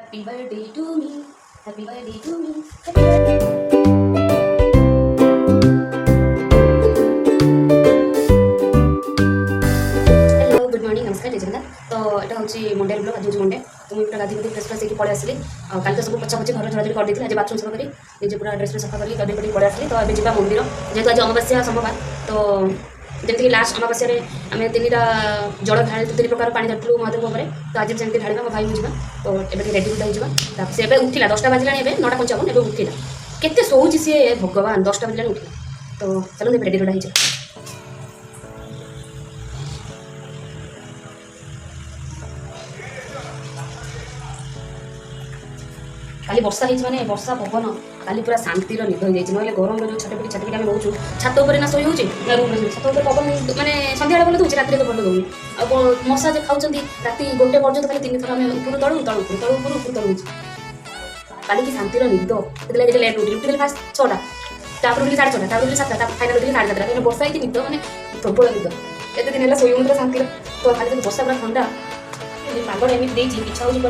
Happy birthday to me. Happy birthday to me. Happy birthday. Hello good morning नमस्कार जय जगन्नाथ। तो यहाँ हूँ मंडे ब्लॉग। आज हूँ मंडे तो मुझे पूरा गाधी फ्रेश फ्रेश होकर पड़े आसली। कल तो सब पछा पछी घर झड़ाझड़ी करदी आज बाथरूम सफा करी निजे पूरा ड्रेस सफा करी गदी पड़ी पड़े आसली। तो अभी जा मंदिर जेहेतु आज अमावास्या सोमवार तो जमीक लास्ट अमावास्या आम 3टा जल ढाड़ी 3 प्रकार पानी ढालू महादेव पर। तो आज जमी ढाड़ा मो भाई मुझे तो ये रेडी होता होगा सी उठला 10टा बाजिला 9:55 एवं उठला केते शोची सी भगवान 10टा बाजिला उठला। तो चलो रेडी रोडा हो खाली वर्षा माने वर्षा पवन खाली पूरा शांतिर निद हो जाए ना गरम जो छटपटी छटपटी आम रोचु छात उपर ना शोई हो रूम छात पवन माने सन्ध्या भल दूसरे रात भल दूनी आ मशा जो खाऊँ रात 1 पर्यटन खाली 3 थर आम ऊपर तलू तलू तलू ऊपर ऊपर तलू काली की शांतिर निद से लेट उठी फास्ट 6टा तापर उठी 6:30 तापर उठी 7टा फाइनाल उठी 7:30 कहना वर्षा होती निद मैंने प्रबल निद एत दिन है शोई पूरा शांतिर। तो खाली वर्षा पूरा ठंडा पागड़ एमती इच्छा हो बुला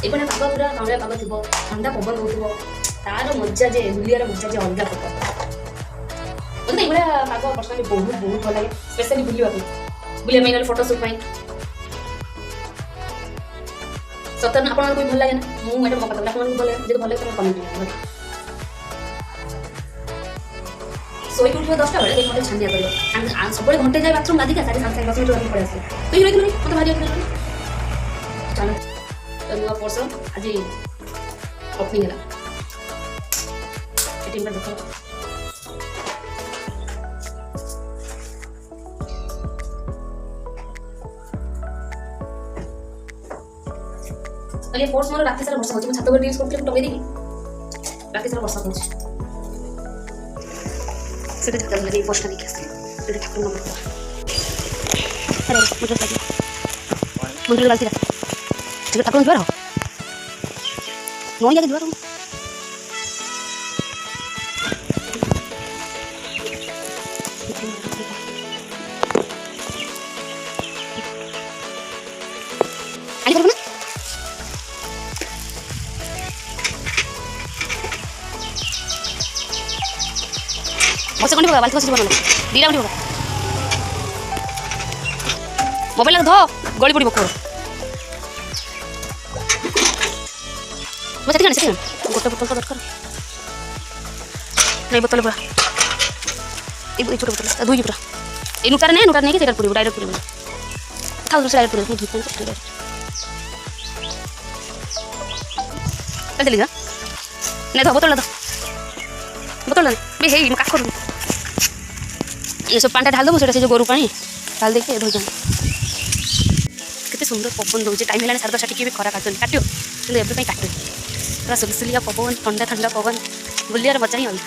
एपटे पाग पूरा काउलिया पाग थी ठंडा पवन हो तार मजा जे बुलियार मजा जे अलग प्रकार मतलब ये पाग पर्सनाली बहुत बहुत भल लगे स्पेशली बुलिया मैंने फोटो सुट सतन आप भल लगे ना मुझे मौका देता आपको भल लगे भल लगे कमेंट शोक उठे 10टा बेले मतलब छानिया कर सब घंटे जाए बाथरूम गाधी साढ़े 7 मिनट पड़े आसे तो ये मतलब भारी चलो तो नुआ पर्स आज ओपनिंग है देख अरे फोर्स मोर रात सारा वर्षा हो छात पर यूज करते टंगे देखी रात सारा वर्षा हो सीधे ढक्कन लगे पोस्ट करके आसे सीधे ठाकुर नंबर अरे मुझे गलती रहा ठीक ठाकुर जुआर हो नई आगे जुआर हो आगे करो ना बस कोनी बाल्टी बस बना दीरा कोनी मोबाइल धो गली पड़ी बकोर बस ठीक है गोटे बोतल तो दरकार नहीं बोतल पूरा ये छोटे बोतल दुई पूरा ये नुटार नहीं कि पूरी डायरेक्ट पूरी खाओ दूसरा डायरेक्ट पूरी घी चली जा नहीं तो बोतल बोतल भी है काख ये सब पानी ढाल दो से गोरु पानी ढाल देखे धोई केते सुंदर पवन दूसरे टाइम है 10:30 टी भी खरा काटुनि काटो कि एवं काटु पूरा सुलसुलिया पवन ठंडा ठंडा पवन बुलियार मजा ही अलग।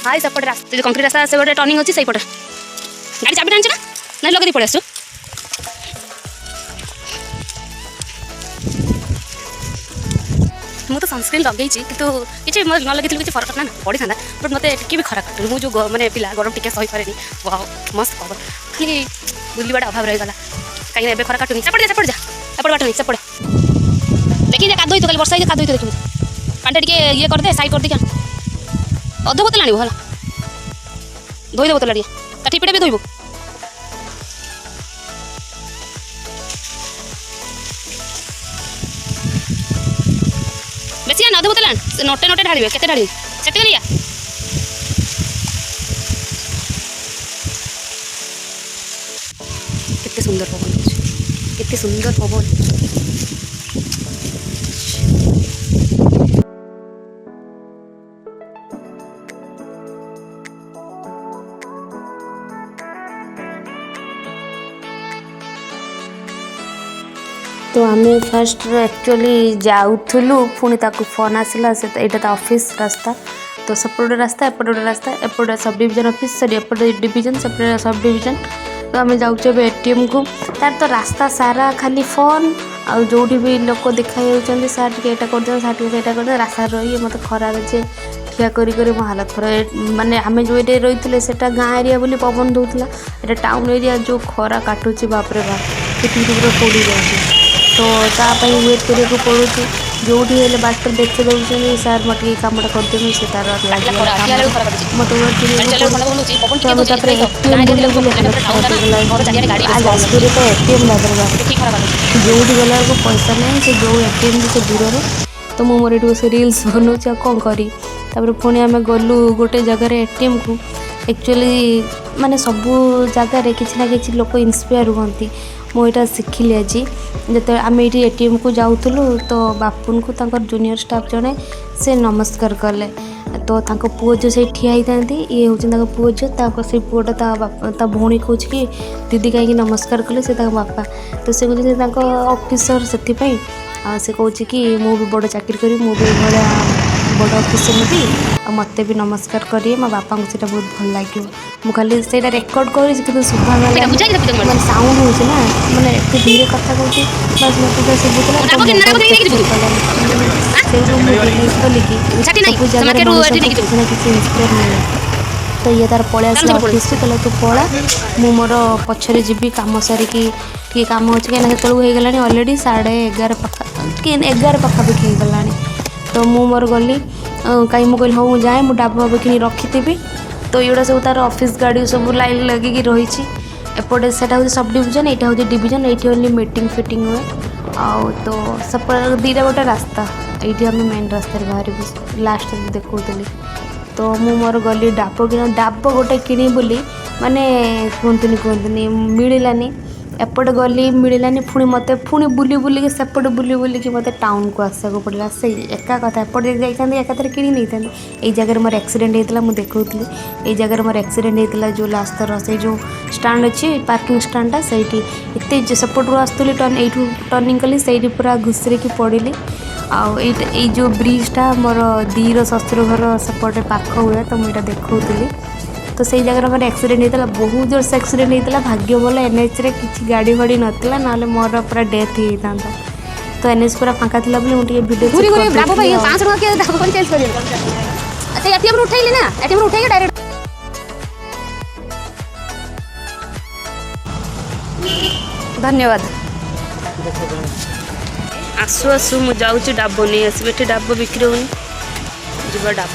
हाँ सेपटे रास्ता जो कंक्रीट रास्ता से गोटे टर्निंग अच्छी सहीपटे गाड़ी चाबी आनी ना ना लगे पड़े आसु मुझे तो सनस्क्रीन लगे कि किसी न लगे किसी फरक ना पड़ी था बट मत भी खरा काटुनि मुझे जो मैंने पिला गरम टी सही पारे मस्त पवन खाली बुलवाटा अभाव रहीगला कहीं खरा काटुनि सेपटे जा एपटे बाट नहीं सेपटे देखिए कादई तो कल वर्षा कादई तो देखिए पानी टे ये करदे साइड कर दे क्या अध बोतल आने भला धोईदे बोतल टे टिपटे भी धोब बेसी अध बोतल नोटे नोटे ढाड़े के ढाड़ी से लिया केते सुंदर पवन केते सुंदर पवन तो आम फास्ट एक्चुअली जाऊलु पुणी फोन आसला से यहाँ तो ऑफिस रास्ता तो सेपटे रास्ता एपटे रास्ता एपटे सब डिविजन ऑफिस सॉरी एपटे डिविजन सेपटे सब डिविजन तो आम जाऊे एटीएम को तार तो रास्ता सारा खाली फोन आ जो भी लोक देखा सार टे कर दे सार टे कर दे रास्ता रही मत खरार जे ठिया करी मो हालत खराब माने आम जो ये रही से गाँ एरिया बोली पवन दूसरा ये टाउन एरिया जो खरा काटुची बापरे बाप पूरा पड़ी जाए तो तापाई वेट करने पड़ू जो बाटर देखते दौरान सार मत कमटा करदेवी से तार मत वेट जाजपुर तो एटीएम जो गला पैसा नहीं से जो एटीएम से दूर तो मुझे मोर ये से रिल्स बनाऊँ कौन करी पुणी आम गलु गोटे जगार एटीएम को एक्चुअली माने सबू जगार किसी ना कि लोक इन्स्पायर हुंती मुझे शिखिली आज जो आम ये एटीएम को जाऊँ तो बापुन को तंकर जूनियर स्टाफ जड़े से नमस्कार कले तो पुओ जो से ठिया होती ये हूँ पुओ जो से पुआटा ता भौणी कह कि दीदी कहीं नमस्कार कले से बापा तो से कहते ऑफिसर से से कौन कि मु भी बड़ चाकरी करी मु भी भाया बड़ ऑफिसर नेबी आ मत भी नमस्कार करिए मो बापा को सीटा बहुत भल लगे मुझे खाली से रेकर्ड कर शुभा मैंने साउंड हो मैंने एत धीरे कथा कहूँ बस मत शुभुला किसी इन्स्पायर मिले तो ये तार पलि आस ऑफिस कहला तू पला मु मोर पछरे जीवी कम सारिकी कि कम अच्छे कहीं से हो गला अलरेडी 11:30 पाखा कि 11 पाखापाखि हो गला तो मु मोर गली कहीं मुझे हाँ मुझे जाए मुझे डाब भाव कि रखी तो ये सब तार ऑफिस गाड़ी सब लाइन लगिकी रही एपटे से सब डिविजन यहाँ हूँ डिविजन ये ओनली मीटिंग फिटिंग हुए आउ तो सब दीटा गोटे रास्ता ये आम मेन रास्तार बाहर लास्ट देखुली तो मु मोर गली डाब गोटे किणी बोली माने कहतुनी मिलानी एपटे गली मिलानी पुणी मत पुणी बुली बुलिकी सेपटे बुली बुलिकी मत टाउन को आसा को पड़ा से एका कथा एपटे जाते एकाथरे कि नहीं ये जगह मोर एक्सीडेंट होता मुझे देखी ये जगह मोर एक्सीडेंट होता जो लास्ट थर से जो स्टाण्ड अच्छी पार्किंग स्टाण्डा से एत सेपटू आसुली टर्निंग कली से पूरा घुसरी पड़ी आई जो ब्रिजटा मोर दीर शशुर घर सेपटे पाख हुए तो मुझे देखी तो सही जगह मोर एक्सीडेंट होता बहुत जोर से एक्सीडेंट होता भाग्य भल एनएच रे किसी गाड़ी फाड़ी नाला ना मोर पूरा डेथ होता तो एनएच पूरा फाँका थी मुझे वीडियो धन्यवाद आसु आसु मुझे जाऊँ डाब नहीं आसबे डाब बिक्री होनी जी डाब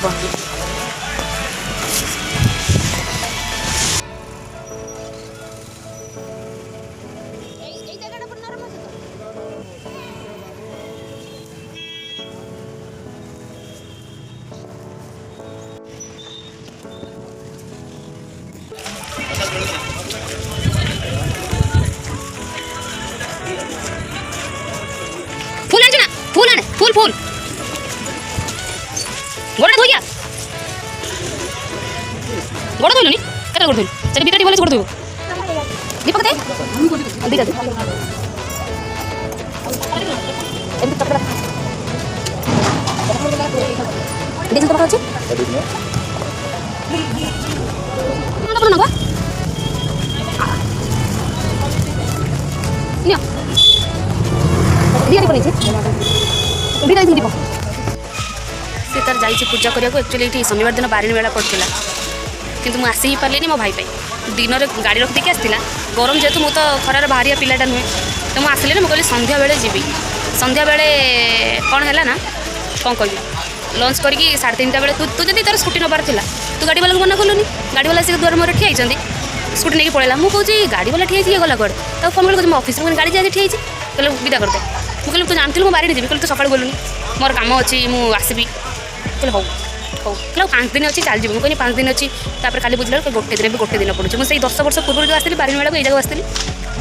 फूल फूल गोड़ा धोइया गोड़ा धोइलो नी केटा गोड़ा धोइलो चल बिटाटी बोले गोड़ा धोइयो दीपक दे दीदा दे एमती कपड़ा देखो कपड़ा अछि ना बोलो ना नियो दिया पड़े दीप सी तार जाइए पूजा करने को एक्चुअली ये शनिवार दिन बारिणी मेला पड़ता किंतु मुझे आसी ही पारे मो भाई दिन में गाड़ी रखी आसला गरम जेहतु मुझे तो खरार बाहरिया पिलाटा नुहे तो मुझे आसली ना मुझे संध्या बेले जी संध्या बेले कौन है ना कौन कह लंच करके 3:30 बेले तू जब तार स्कूटी नबार था तू गाड़ी वाला को मना कलुनी गाड़ी वाला से दुआर मोर ठिया स्कूटी नहीं पड़ेगा मुझे गाड़ी वाला ठिया ये गला कड़े तो फोन कर ऑफिस में गाड़ी जाए ठिया कहले विदा करदे मुझे तू जानती मुझे बाहर जी कहले तू सकाल गलुनी मोर काम अच्छी मुझे कहले हौ हौ कहले 5 दिन अच्छी चल जी मुझे 5 दिन अच्छी खाली बुझल गोटे दिन भी गोटे दिन पड़े मुझे 10 वर्ष पूर्व जो आसती बारिणी मेला को ये जगह आसती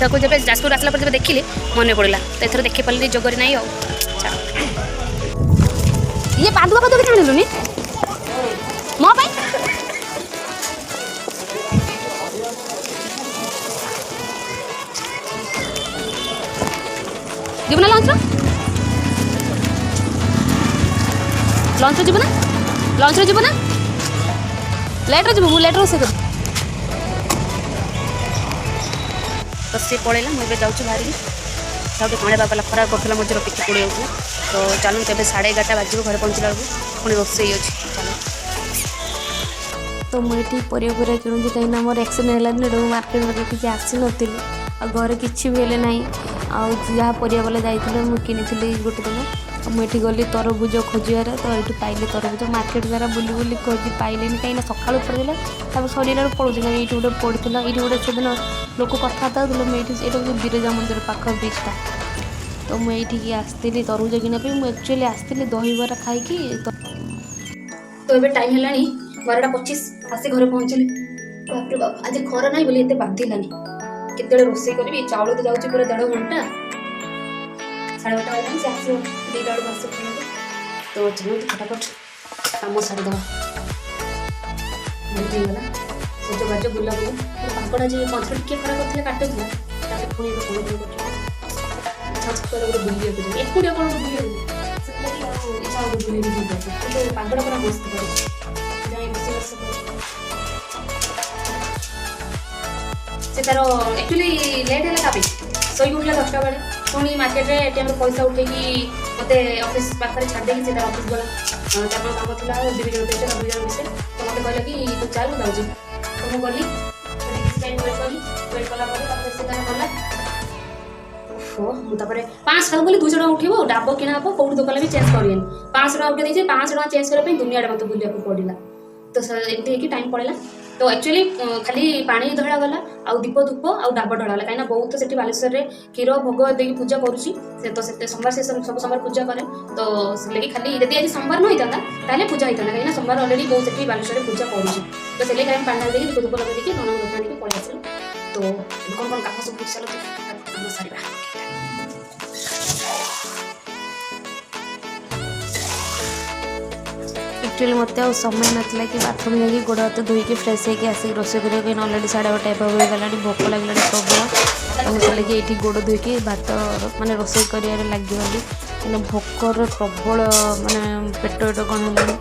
तो जब जाजपुर आसला जब देखिली मन पड़ा तो एथर देखी पारे जगह नहीं ये पादुआ पादुआ भी आनिलुनी मो पाई जीवन लंच जीव ना लेट्रे जीव लेट रोसे कर तो सी पड़ेगा मुझे जाऊँ बाहर गोटे कणे बापा खराब करता मझे पिठी पड़े तो चलूँ तेज 11:30 बाजू घर पहुँचला बेलू पुणी रोसे अच्छी तो मुझे परिया किणुची कहीं मोर एक्सीडेंट है दिन मार्केट में किसी आसी नी आ घर किसी भी हेले ना ଆଉ ଯାହା ପରିବା ବାଲା ଯାଇଥିଲେ ମୁଁ କିଣିଥିଲି ଗୋଟେ ଦିନ। ମୁଁ ଏଠି ଗଲି ତରଭୁଜ ଖୋଜିବାରେ, ତ ଏଠି ପାଇଲି ତରଭୁଜ। ମାର୍କେଟ ସାରା ବୁଲି ବୁଲି ଖୋଜି ପାଇଲିନି, କାହିଁକିନା ସକାଳୁ ପଡ଼ିଥିଲା ତାପରେ ସରିଲାରୁ ପଡ଼ୁଛି ନା। ଏଇଠି ଗୋଟେ ପଡ଼ିଥିଲା, ଏଇଠି ଗୋଟେ ସେଦିନ ଲୋକ କଥାବାର୍ତ୍ତା ହେଉଥିଲେ। ମୁଁ ଏଇଠି, ଏଇଟା ହେଉଛି ବିରଜା ମନ୍ଦିର ପାଖ ବିଚ୍ଟା। ତ ମୁଁ ଏଇଠିକି ଆସିଥିଲି ତରଭୁଜ କିଣିବା ପାଇଁ। ମୁଁ ଆକ୍ଚୁଆଲି ଆସିଥିଲି ଦହିବରା ଖାଇକି। ତ ଏବେ ଟାଇମ୍ ହେଲାଣି 12:25, ଆସି ଘରେ ପହଞ୍ଚିଲି। ବାପରେ ବାପ, ଆଜି ଖରା ନାହିଁ ବୋଲି ଏତେ ବାଧିଲାନି। କେତେବେଳେ ରୋଷେଇ କରିବି, ଚାଉଳ ତ ଯାଉଛି ପୁରା 1.5 ଘଣ୍ଟା। 12:30 ବାଜିଲାଣି, ସେ ଆସିବ 2ଟା ବେଳକୁ ଆସିବ ଖାଇବାକୁ। ତ ଚାଲନ୍ତୁ ଫଟାଫଟ କାମ ସାରିଦେବା। ବହୁତ ହେଇଗଲା ସଜବାଜ ବୁଲାବୁଲି। ପାଗଟା ଆଜି ମଝିରେ ଟିକେ ଖରା କରିଥିଲା, କାଟୁଥିଲା, ତାପରେ ପୁଣି ଏବେ କଣ କରୁଛି ଗୋଟେ ବୁଲିବାକୁ ଯିବି। ଏକୁଟିଆ କ'ଣ ଗୋଟେ ବୁଲିବାକୁ ସେଥିଲାଗି ଆଉ ଇଚ୍ଛା ହବ ବୁଲିବାକୁ ଯିବାକୁ। କିନ୍ତୁ ପାଗଟା ପୁରା ମସ୍ତ କରୁଛି, ଯାଇ ରୋଷେଇବାସ କରି ସେ ତାର ଆକ୍ଚୁଆଲି ଲେଟ୍ ହେଲା ତା ପାଇଁ। ଶୋଇକି ଉଠିଲା 10ଟା ବେଳେ, ପୁଣି ମାର୍କେଟରେ ଏଟିଏମ୍ରୁ ପଇସା ଉଠେଇକି ମୋତେ ଅଫିସ୍ ପାଖରେ ଛାଡ଼ି ଦେଇକି ସେ ତାର ଅଫିସ୍ ଗଲା। ତାର କ'ଣ କାମ ଥିଲା ଡିଭିଜନ ବିଷୟରେ, ଡିଭିଜନ ବିଷୟରେ। ତ ମୋତେ କହିଲା କି ତୁ ଚାଲ ମୁଁ ଯାଉଛି। ତ ମୁଁ ଗଲି, କିଛି ଟାଇମ୍ ୱେଟ୍ କଲି। ୱେଟ୍ କଲା ପରେ ତାପରେ ସେ ତାର ଗଲା। ମୁଁ ତାପରେ 500 ଟଙ୍କା ବୋଲି 200 ଟଙ୍କା ଉଠିବ, ଡାବ କିଣା ହେବ, କୋଉଠି ଦୋକାନ ବି ଚେଞ୍ଜ କରିବେନି। 500 ଟଙ୍କା ଉଠେଇ ଦେଇଛି, 500 ଟଙ୍କା ଚେଞ୍ଜ କରିବା ପାଇଁ ଦୁନିଆଟା ମୋତେ ବୁଲିବାକୁ ପଡ଼ିଲା। ତ ଏମିତି ହେଇକି ଟାଇମ୍ ପଳେଇଲା। ତ ଆକ୍ଚୁଆଲି ଖାଲି ପାଣି ଢଳା ଗଲା, ଆଉ ଦୀପ ଧୂପ ଆଉ ଡାବ ଢଳା ଗଲା। କାହିଁକିନା ବହୁତ ସେଠି ବାଲେଶ୍ୱରରେ କ୍ଷୀର ଭୋଗ ଦେଇକି ପୂଜା କରୁଛି। ସେ ତ ସେତେ ସୋମବାର ସେ ସବୁ ସୋମବାର ପୂଜା କରେ। ତ ସେଥିଲାଗି ଖାଲି ଯଦି ଆଜି ସୋମବାର ନ ହେଇଥାନ୍ତା ତାହେଲେ ପୂଜା ହେଇଥାନ୍ତା, କାହିଁକିନା ସୋମବାର ଅଲରେଡ଼ି ବହୁତ ସେଠି ବାଲେଶ୍ୱରରେ ପୂଜା କରୁଛି। ତ ସେଥିଲାଗି ଖାଲି ପାଣି ଢାଳି ଦେଇକି ଦୀପ ଧୂପ ଲଗେଇ ଦେଇକି ନଣନ୍ଦ ଦର୍ଶନ ଦେଇକି ପଳେଇ ଆସିଲୁ। ତ କ'ଣ କ'ଣ କାମ ସବୁ ଚାଲ କାମ ସାରିବା। ଆକ୍ଚୁଆଲି ମୋତେ ଆଉ ସମୟ ନଥିଲା କି ବାଥରୁମ୍ ଯାଇକି ଗୋଡ଼ ହାତ ଧୋଇକି ଫ୍ରେଶ୍ ହେଇକି ଆସିକି ରୋଷେଇ କରିବା ପାଇଁ। ଅଲରେଡ଼ି 12:30 ଏଭବ ହେଇଗଲାଣି, ଭୋକ ଲାଗିଲାଣି ପ୍ରବଳ। ଆଉ ସେଥିଲାଗି ଏଇଠି ଗୋଡ଼ ଧୋଇକି ଭାତ ମାନେ ରୋଷେଇ କରିବାରେ ଲାଗିଗଲି। ମାନେ ଭୋକର ପ୍ରବଳ ମାନେ ପେଟ କ'ଣ ହେଲାଣି,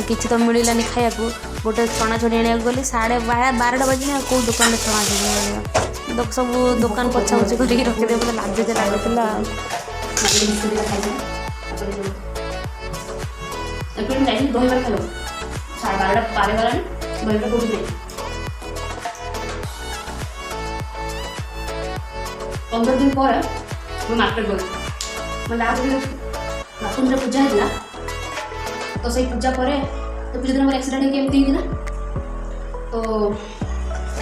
କିଛି ତ ମିଳିଲାନି ଖାଇବାକୁ। ଗୋଟେ ଛଣାଛଣି ଆଣିବାକୁ ଗଲି, 12:30 ବାଜିନି, ଆଉ କେଉଁ ଦୋକାନରେ ଛଣାଛଣି ମିଳିବ। ସବୁ ଦୋକାନ ପଛାପଛି କରିକି ରଖିଦେବେ, ମୋତେ ଲାଜୁଛି ଲାଗୁଥିଲା। ଯାଇଥିଲି ଦହିବରା ଖାଇବାକୁ, 12:30 ପାର ହେଇଗଲାଣି, ଦହିବରା କୋଉଠି ନାହିଁ। 15 ଦିନ ପରେ ମୁଁ ମାର୍କେଟ ଗଲି। ମୋ ଲାଷ୍ଟ ଦିନ ବାପୁଙ୍କର ପୂଜା ହେଇଥିଲା। ତ ସେଇ ପୂଜା ପରେ ପୂଜା ଦିନ ମୋର ଆକ୍ସିଡେଣ୍ଟ ହେଇକି ଏମିତି ହେଇଥିଲା। ତ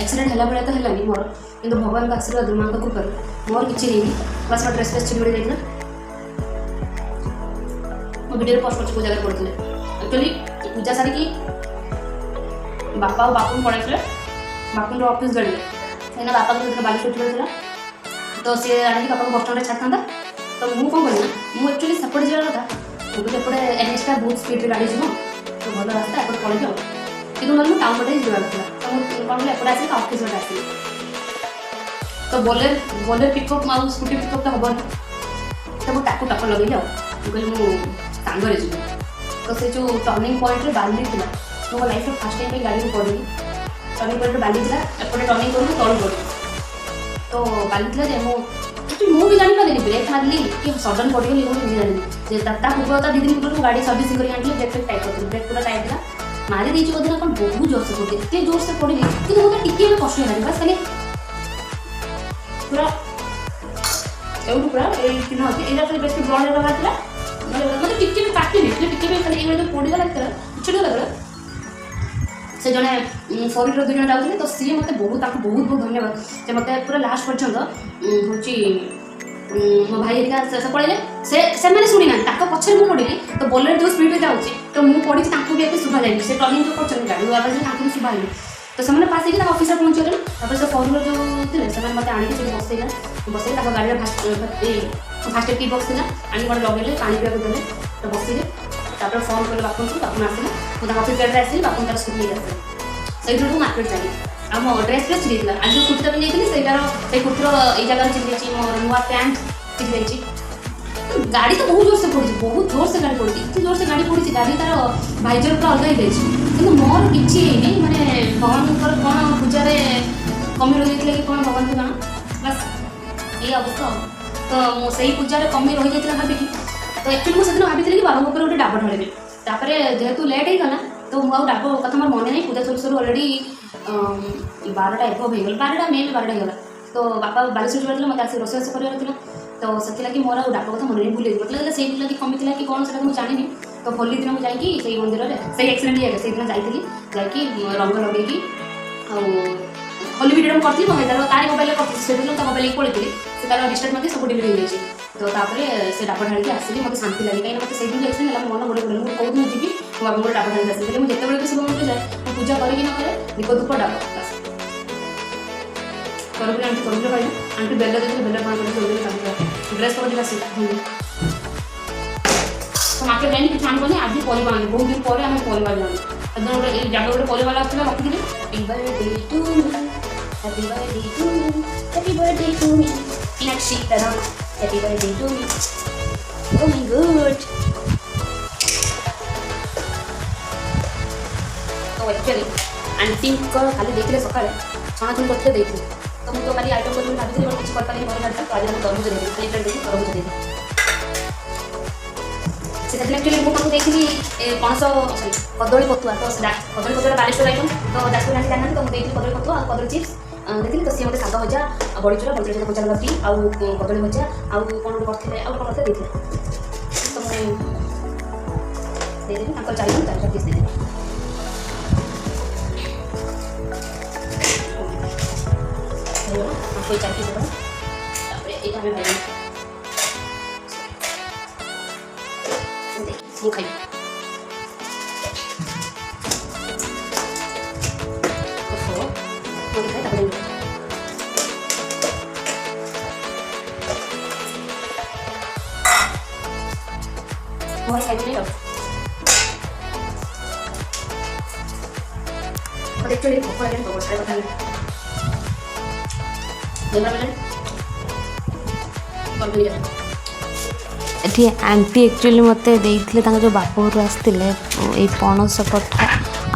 ଆକ୍ସିଡେଣ୍ଟ ହେଲା ଭଳିଆ ତ ହେଲାନି ମୋର, କିନ୍ତୁ ଭଗବାନଙ୍କ ଆଶୀର୍ବାଦ, ମାଙ୍କ କୃପାରୁ ମୋର କିଛି ହେଇନି। ବାସ୍ ମୋ ଡ୍ରେସ୍ ଫ୍ରେସ୍ ଛିଡ଼ି ଯାଇଥିଲା। ମୁଁ ଭିଡ଼ିଓରେ ପୋଷ୍ଟ କରିଛି କେଉଁ ଜାଗାରେ ପଡ଼ିଥିଲେ। ଆକ୍ଚୁଆଲି ପୂଜା ସାରିକି ବାପା ଆଉ ବାପୁଙ୍କୁ ପଳାଇଥିଲେ ବାପୁଙ୍କର ଅଫିସ୍ ଗାଡ଼ିରେ, କାହିଁକିନା ବାପାଙ୍କୁ ଯେତେବେଳେ ବାଲେଶ୍ୱର ଯିବାର ଥିଲା। ତ ସିଏ ଆଣିକି ବାପାଙ୍କୁ ବସଷ୍ଟାଣ୍ଡରେ ଛାଡ଼ିଥାନ୍ତା। ତ ମୁଁ କ'ଣ କଲି ନା, ମୁଁ ଆକ୍ଚୁଆଲି ସେପଟେ ଯିବାର କଥା। ମୁଁ କହିଲି ଏପଟେ ଏନ୍ଏଚ୍ଟା ବହୁତ ସ୍ପିଡ଼୍ରେ ଗାଡ଼ି ଯିବ, ତ ଭଲ ରାସ୍ତା, ଏପଟେ ପଳେଇବି ଆଉ। କିନ୍ତୁ ନହେଲେ ମୁଁ ଟାଉନ୍ ପଟେ ହିଁ ଯିବାର ଥିଲା। ତ ମୁଁ କ'ଣ କଲି, ଏପଟେ ଆସିକି ଅଫିସ୍ ବାଟେ ଆସିଲି। ତ ବୋଲେର ପିକଅପ୍ ଆଉ ସ୍କୁଟି ପିକଅପ୍ ତ ହେବନି। ତ ମୁଁ ତାକୁ ଟକ୍କର ଲଗେଇଲି ଆଉ। ମୁଁ କହିଲି ମୁଁ ସାଙ୍ଗରେ ଯିବି। ତ ସେ ଯେଉଁ ଟର୍ଣ୍ଣିଂ ପଏଣ୍ଟରେ ବାଲି ଥିଲା, ମୁଁ ମୋ ଲାଇଫ୍ରେ ଫାର୍ଷ୍ଟ ଟାଇମ୍ ପାଇଁ ଗାଡ଼ିକୁ ପଡ଼ିଲି। ଟର୍ଣ୍ଣିଂ ପଏଣ୍ଟରେ ବାଲି ଥିଲା, ଏପଟେ ଟର୍ଣ୍ଣିଂ କରିକି ତଳୁ ପଡ଼ିଲି। ତ ବାଲି ଥିଲା ଯେ ମୁଁ ବି ଜାଣିପାରିଲିନି, ବ୍ରେକ୍ ମାରିଲି କି ସଡନ୍ ପଡ଼ିଗଲି, ମୁଁ ବି ଜାଣିଲି ଯେ ତା ପୂର୍ବରୁ 2 ଦିନ ପୂର୍ବରୁ ଗାଡ଼ି ସର୍ଭିସିଂ କରିକି ଆଣିଥିଲି। ବ୍ରେକ୍ ଟାଇଟ୍ କରିଥିଲି, ବ୍ରେକ୍ ପୁରା ଟାଇଟ୍ ଥିଲା। ମାରି ଦେଇଛି ବୋଧେ ନା କ'ଣ, ବହୁତ ଜୋରସେ ପଡ଼ିଲି, ଏତେ ଜୋରସେ ପଡ଼ିଲି କିନ୍ତୁ ମୋତେ ଟିକେ ବି କଷ୍ଟ ହେଲାନି। ବାସ୍ ଖାଲି ପୁରା ଏଉଠୁ ପୁରା ଏଇ ଚିହ୍ନ ଅଛି, ଏଇଟା ଖାଲି ବେଶୀ ବ୍ଲଡ୍ ହେବା ଥିଲା। ମାନେ ଟିକେ ବି କାଟିନି, ଟିକେ ବି ଖାଲି ଏଇଭଳି ପଡ଼ିଗଲା ଛିଡ଼ିଗଲା ବେଳେ ସେ ଜଣେ 4 2 ଜଣ ଯାଉଥିଲେ। ତ ସିଏ ମୋତେ ତାକୁ ବହୁତ ଧନ୍ୟବାଦ। ସେ ମୋତେ ପୁରା ଲାଷ୍ଟ ପର୍ଯ୍ୟନ୍ତ ହେଉଛି ମୋ ଭାଇ ହେରିକା ସେ ପଳେଇଲେ, ସେମାନେ ଶୁଣିନାହାନ୍ତି, ତାଙ୍କ ପଛରେ ମୁଁ ପଡ଼ିଲି। ତ ବୋଲେରୋ ଯେଉଁ ସ୍ପିଡ଼୍ରେ ଯାଉଛି, ତ ମୁଁ ପଡ଼ିଛି, ତାଙ୍କୁ ବି ଏତେ ଶୁଭା ଯାଇନି। ସେ ଟର୍ଣ୍ଣିଂ ଯେଉଁ କରୁଛନ୍ତି ଗାଡ଼ି ଆବାଜ, ତାଙ୍କୁ ବି ଶୁଭା ହେଇନି। ତ ସେମାନେ ପାସ୍ ହେଇକି ତାଙ୍କ ଅଫିସରେ ପହଞ୍ଚିଗଲେ। ତାପରେ ସେ 4 ଯେଉଁ ଥିଲେ ସେମାନେ ମୋତେ ଆଣିକି ସେଠି ବସେଇଲେ ତାଙ୍କ ଗାଡ଼ିରେ ଫାଷ୍ଟ ଟି ବକ୍ସ ଥିଲା, ଆଣିକି ଗୋଟେ ଲଗେଇଲେ, ପାଣି ପିଇବାକୁ ଦେଲେ। ତ ବସିଲେ, ତାପରେ ଫୋନ୍ କଲେ ବାପୁଙ୍କୁ, ବାପୁନ ଆସିଲେ। ମୁଁ ତାଙ୍କ ଅଫିସ୍ ଗାଡ଼ିରେ ଆସିଲି, ବାପୁନ ତାର ସ୍କୁଟି ନେଇକି ଆସିଲେ। ସେଇଠୁ ମୁଁ ମାର୍କେଟ ଚାଲି। ଆଉ ମୋ ଡ୍ରେସ୍ ଫ୍ରେସ୍ ଛିଡ଼ି ଯାଇଥିଲା। ଆଜି ଯେଉଁ କୁର୍ତ୍ତୀଟା ପିନ୍ଧିଯାଇଥିଲି ସେଇ କୁର୍ତ୍ତୀର ଏଇ ଜାଗାରେ ଛିଡ଼ି ଯାଇଛି, ମୋର ନୂଆ ପ୍ୟାଣ୍ଟ ଛିଡ଼ି ଯାଇଛି। ଗାଡ଼ି ତ ବହୁତ ଜୋରସେ ପଡ଼ିଛି, ବହୁତ ଜୋରସେ ଗାଡ଼ି ପଡ଼ିଛି, ଏତେ ଜୋରସେ ଗାଡ଼ି ପଡ଼ିଛି, ଗାଡ଼ି ତାର ଭାଇଜର ପୁରା ଅଲଗା ହେଇଯାଇଛି। କିନ୍ତୁ ମୋର କିଛି ହେଇନି। ମାନେ ଭଗବାନଙ୍କର କ'ଣ ପୂଜାରେ କମି ରହିଯାଇଥିଲା କି କ'ଣ, ଭଗବାନଙ୍କୁ ଜଣା। ବାସ୍ ଏଇ ଅବସ୍ଥା। ତ ମୁଁ ସେଇ ପୂଜାରେ କମି ରହିଯାଇଥିଲା ଭାବିକି, ତ ଆକ୍ଚୁଆଲି ମୁଁ ସେଦିନ ଭାବିଥିଲି କି ବାବାଙ୍କ ଉପରେ ଗୋଟେ ଡାବ ଢଳିବି। ତାପରେ ଯେହେତୁ ଲେଟ୍ ହେଇଗଲା, ତ ମୁଁ ଆଉ ଡାବ କଥା ମୋର ମନେ ନାହିଁ। ପୂଜା ସରୁ ଅଲରେଡ଼ି 12ଟା ଏଭବ ହେଇଗଲା, 12ଟା ମେନ୍ 12ଟା ହେଇଗଲା। ତ ବାପା ବାଲେଶ୍ୱର ଯିବାର ଥିଲା, ମୋତେ ଆସି ରୋଷେଇବାସ କରିବାର ଥିଲା। तो ସେଥିଲାଗି ମୋର ଆଉ ଡାକ କଥା ମନେ ନାହିଁ, ଭୁଲି ମୋତେ ଲାଗିଲା ସେଇଥିଲାଗି କମିଥିଲା କି କ'ଣ ସେଟା ମୁଁ ଜାଣିନି। ତ ହୋଲି ଦିନ ମୁଁ ଯାଇକି ସେଇ ମନ୍ଦିରରେ ସେଇ ଆକ୍ସିଡେଣ୍ଟ ହେଇଗଲା ସେଇଦିନ ଯାଇଥିଲି, ଯାଇକି ରଙ୍ଗ ଲଗେଇକି ଆଉ ହୋଲି ଭିଡ଼ିଓ ମୁଁ କରିଥିଲି କ'ଣ ତାର ତାରି ମୋବାଇଲରେ କରିଥିଲି, ସେଦିନ ତା ମୋବାଇଲକି ପଳେଇଥିଲି, ସେ ତାର ରିଷ୍ଟାର୍ଟ ମଧ୍ୟ ସବୁ ଡିଲିଟ୍ ହେଇଯାଇଛି। ତ ତାପରେ ସେ ଡାବ ଢାଳିକି ଆସିଲି, ମୋତେ ଶାନ୍ତି ଲାଗେ କାହିଁକିନା ମୋତେ ସେଇଦିନ ଆକ୍ସିଡେଣ୍ଟ ହେଲା ମୋ ମନ ବଡ଼ ପଡ଼ିଲା, ମୁଁ କେଉଁଦିନ ଯିବି ମୋ ବାବାଙ୍କର ଡାବ ଢାଳିକି ଆସିଲି। ମୁଁ ଯେତେବେଳେ ବି ଶିବ ମନ୍ଦିର ଯାଏ ମୁଁ ପୂଜା କରିକି ନ କରେ ଦୀପ ଧୂପ ଡାବ ବାସ୍। ତରଭୁଜ ଆଣ୍ଟି ତରଭୁଜ ଖାଇଲି, ଆଣ୍ଟି ବେଲ ଦେଇଥିଲେ ବେଲ ପାଣି କରି ତରଭୁଜ ଖାଇଲି, ଡ୍ରେସ୍ ପକେଇ ଆସିଲା। ତ ମାର୍କେଟ ଯାଇନି କିଛି ଆଣିବନି, ଆଜି ପରିବା ଆଣିଲି, ବହୁତ ଦିନ ପରେ ଆମେ ପରିବା ଆଣିଲୁ। ସେଦିନ ଗୋଟେ ଏଇ ଜାଗା ଗୋଟେ ପରିବା ଥିଲା ରଖିଥିଲି, ହ୍ୟାପି ବାର୍ଥଡେ ଟୁ ମି, ହ୍ୟାପି ବାର୍ଥଡେ ଟୁ ମି, ହ୍ୟାପି ବାର୍ଥଡେ ଟୁ ମି, ମୀନାକ୍ଷୀ ଦାଦା ହ୍ୟାପି ବାର୍ଥଡେ ଟୁ ମି, ଓ ମାଇ ଗଡ୍। ତ ଆକ୍ଚୁଆଲି ଆଣ୍ଟିଙ୍କ କାଲି ଦେଇଥିଲେ ସକାଳେ ଛଣାଛୁଣି କରିଥିଲେ ଦେଇଥିଲେ, ତ ମୁଁ ତ କାଲି ଆଇଟମ୍ କରିବି ଭାବିଥିଲି ବଟ୍ କିଛି କରିପାରିନି ଘରେ କାଟିଲା, ତ ଆଜି ଆମେ ତରଭୁଜ ଦେଇଥିଲି, ସେଇ ପ୍ଲେଟ୍ ଦେଇକି ତରଭୁଜ ଦେଇଥିଲି। ସେଦିନ ଆକ୍ଚୁଆଲି ମୁଁ ତାଙ୍କୁ ଦେଇଥିଲି ପଣସ ସରି କଦଳୀ ପତୁଆ, ତ କଦଳୀ ପତୁଆଟା ବାଲେଶ୍ୱର ଆଇଟମ୍, ତ ଯାଜପୁର ଆଣି ଜାଣିନାହାନ୍ତି, ତ ମୁଁ ଦେଇଥିଲି କଦଳୀ ପତୁଆ ଆଉ କଦଳୀ ଚିପ୍ସ ଦେଇଥିଲି। ତ ସିଏ ମୋତେ ଶାଗ ଭଜା ଆଉ ବଡ଼ିଚୁରା ସହିତ କଞ୍ଚା ଲଙ୍କା ଆଉ କଦଳୀ ଭଜା ଆଉ କ'ଣ ଗୋଟେ କରିଥିଲେ ଆଉ କ'ଣ କରିଥିଲେ ଦେଇଥିଲେ। ତ ମୁଁ ଦେଇଦେବି ତାଙ୍କର 4 ପିସ୍ ଦେଇଦେବି। कोई 4 पिस देबो, तापर एटा हमें भाई ମୁଁ ଖାଇବି। ମୁଁ ଖାଇବି ଆଉ एक्चुअली भोक लगे तो सारे कथा एठी आंटी एक्चुअली मते देइथिले तांका जो बाप घर आस्तिले ए पणस कठा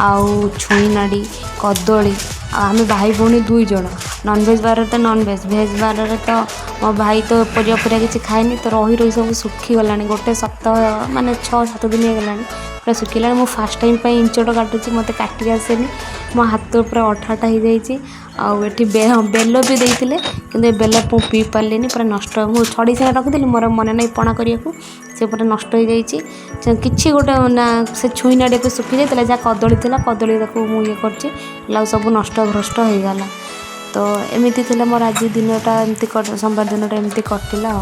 आउ छुई नाड़ी कदली आमे भाई भौणी 2 जण नॉनवेज बार तो नॉनवेज भेज बार तो मो भाई तो परिया परिया किसी खाएनी तो रही रही सब सुखी गलानी गोटे सप्ताह माने 6-7 दिन हो गलानी पूरा सुखिला। मु फास्ट टाइम पे इंचट काटुची मते काटी आसेनी मो हाथ पूरा अठाटा हो जाइए आठी बेल भी देते कि बेल पी पारे पूरा नष्ट मुझे छड़ी सागे रखी मोर मन नहीं पणा करने को से पूरा नष्ट हो जाइए कि गोटे ना से छुई नाड़ी पे सुखी जाता जहाँ कदली थी कदली मुझे कर सब नष्ट भ्रष्ट हो गला। तो एमती थी मोर आज दिनटा एमती सोमवार दिनटा एमती कटिला।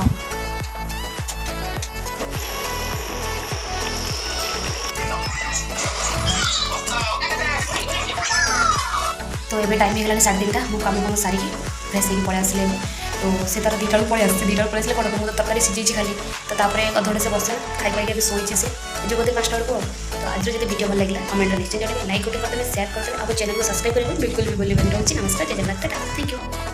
तो ये टाइम हो 3:30 मु कम सारिकी फ्रेश होगी पलि आसले तो से तार 2टा पलि आसे 2टा पलि आसले कौन मुझे तरकारी सीझी खाली तो अधे से बसे खाई पाई शोचे से जो बोधे 5टा बेलू। तो आज जो वीडियो भल लगे कमेंट निश्चय जब लाइक गोटे करते शेयर करते आप चैनल को सब्सक्राइब करेंगे बिल्कुल भी बोलिए। रोचे नमस्कार जय जगन्नाथ, थैंक यू।